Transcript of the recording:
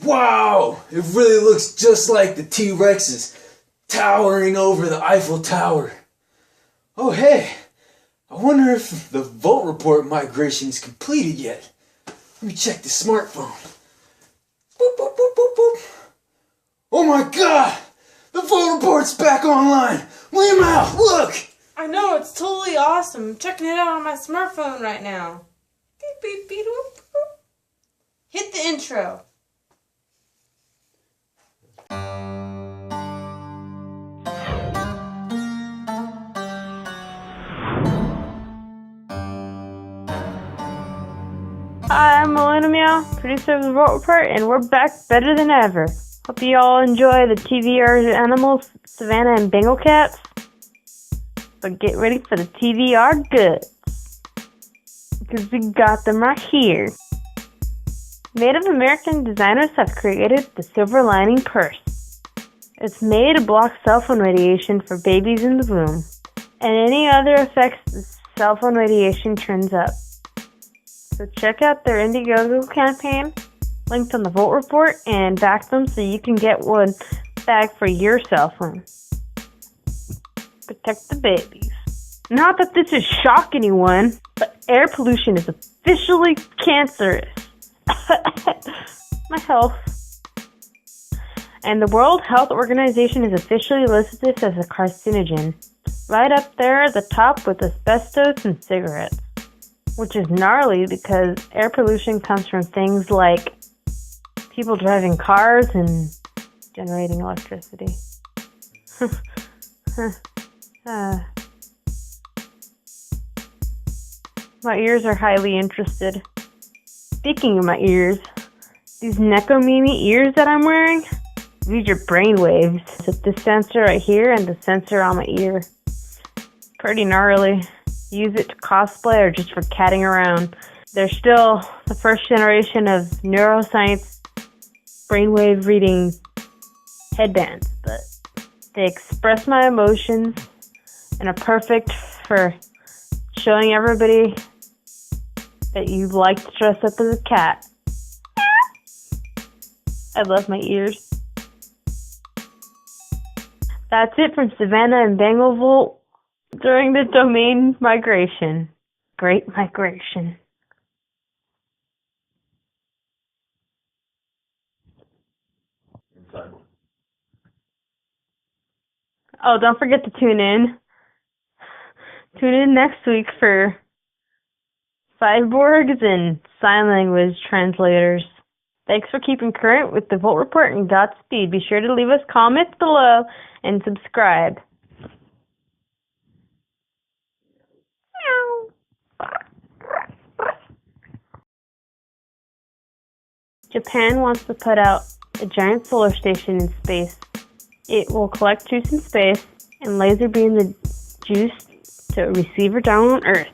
Wow! It really looks just like the T-Rexes towering over the Eiffel Tower. Oh hey, I wonder if the Volt Report migration is completed yet. Let me check the smartphone. Boop, boop, boop, boop, boop. Oh my god! The Volt Report's back online! Leave him out! Look! I know, it's totally awesome. I'm checking it out on my smartphone right now. Beep, beep, beep, whoop, whoop. Hit the intro. Hi, I'm Melinda Meow, producer of the Volt Report, and we're back better than ever. Hope you all enjoy the TVR animals, Savannah and Bengal cats. But get ready for the TVR goods, because we got them right here. Native American designers have created the Silver Lining Purse. It's made to block cell phone radiation for babies in the womb, and any other effects the cell phone radiation turns up. So check out their Indiegogo campaign, linked on the Volt Report, and back them so you can get one bag for your cell phone. Protect the babies. Not that this should shock anyone, but air pollution is officially cancerous. My health. And the World Health Organization has officially listed this as a carcinogen, right up there at the top with asbestos and cigarettes. Which is gnarly because air pollution comes from things like people driving cars and generating electricity. My ears are highly interested. Speaking of my ears, these Necomimi ears that I'm wearing, these are Brainwaves. So this sensor right here and the sensor on my ear. Pretty gnarly. Use it to cosplay or just for catting around. They're still the first generation of neuroscience brainwave reading headbands, but they express my emotions and are perfect for showing everybody that you like to dress up as a cat. I love my ears. That's it from Savannah and Bengal Volt during the domain migration. Great migration. Inside. Oh, don't forget to tune in. Tune in next week for cyborgs and sign language translators. Thanks for keeping current with the Volt Report and Godspeed. Be sure to leave us comments below and subscribe. Japan wants to put out a giant solar station in space. It will collect juice in space and laser beam the juice to a receiver down on Earth.